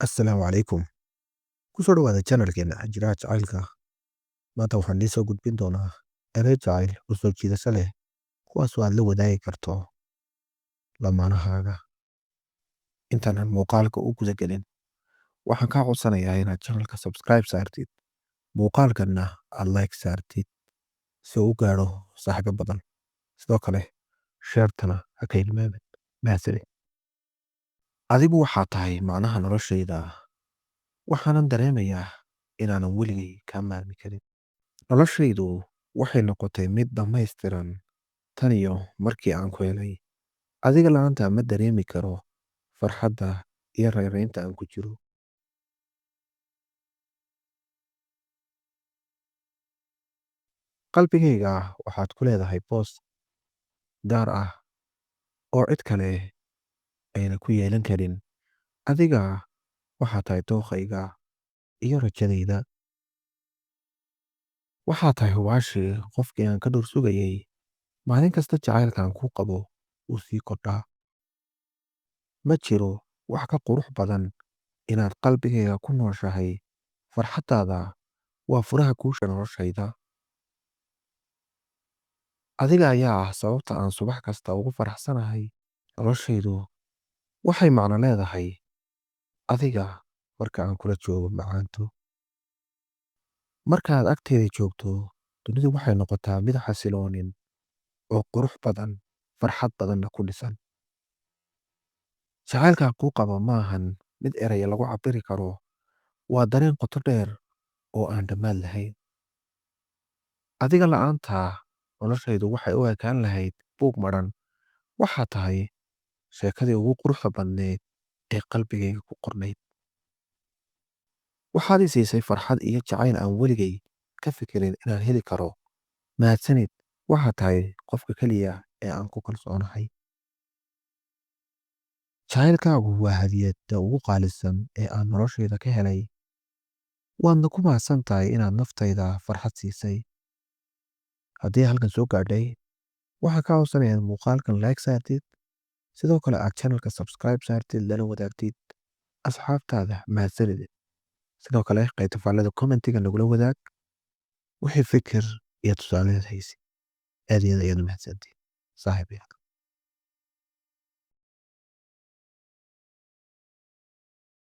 Assalaamu calaykum. Ku soo dhawaada channelkeena Xajiraha Jacaylka. Maanta waxaan idiin soo gudbin doonaa ereyo jacayl oo soo jiidasho leh, kuwaas oo aad la wadaagi karto lamaanahaaga. Intaanan muuqaalka u guda gelin, waxaan kaa codsanayaa inaad channelka subscribe saartid, muuqaalkanna aad like saartid si uu u gaadho saaxiibo badan. Sidoo kale, sheertana ha ka hilmaamin. Mahadsanid. Adigu waxaa tahay macnaha noloshayda, waxaanan dareemayaa inaanan weligay kaa maarmi karin. Noloshaydu waxay noqotay mid dhammaystiran tan iyo markii aan ku helay. Adiga la'aanta ma dareemi karo farxadda iyo raynraynta aan ku jiro. Qalbigayga waxaad ku leedahay boos gaar ah oo cid kale ayna ku yeelan karin. Adiga waxaa tahay dookhayga iyo rajadayda. Waxaa tahay hubaashii qofkii aan ka dhur sugayay. Maalin kasta jacaylkaan ku qabo wuu sii kordhaa. Ma jiro wax ka qurux badan inaad qalbigayga ku nooshahay. Farxaddaada waa furaha guusha noloshayda. Adiga ayaa ah sababta aan subax kasta ugu faraxsanahay. Noloshaydu waxay macno leedahay adiga marka aan kula joogo macaanto. Markaad agteeda joogto, dunidu waxay noqotaa mid xasiloonin oo qurux badan, farxad badanna ku dhisan. Jacaylkaan kuu qabo ma ahan mid eraya lagu cabbiri karo. Waa dareen qoto dheer oo aan dhammaad lahayn. Adiga la'aanta noloshaydu waxay u ekaan lahayd buug madhan. Waxaa tahay sheekadii ugu quruxda badneyd ee qalbigayga ku qornayd. Waxaad i siisay farxad iyo jacayl aan weligay ka fikirin inaan heli karo. Mahadsanid. Waxaa tahay qofka keliya ee aan ku kalsoonahay. Jacaylkaagu waa hadiyadda ugu qaalisan ee aan noloshayda ka helay. Waadna ku mahadsan tahay inaad naftayda farxad siisay. Haddii halkan soo gaadhay, waxaan kaa codsanayaa in muuqaalkan like saartid, sidoo kale aad channelka subscribe saartid lana wadaagtid asxaabtaada. Mahadsanid. Sidoo kale qaybta faallada commentiga nagula wadaag wixii fikir iyo tusaaleed haysi. Aad iyo aad ayaad u mahadsantihiin saaxiibayaal.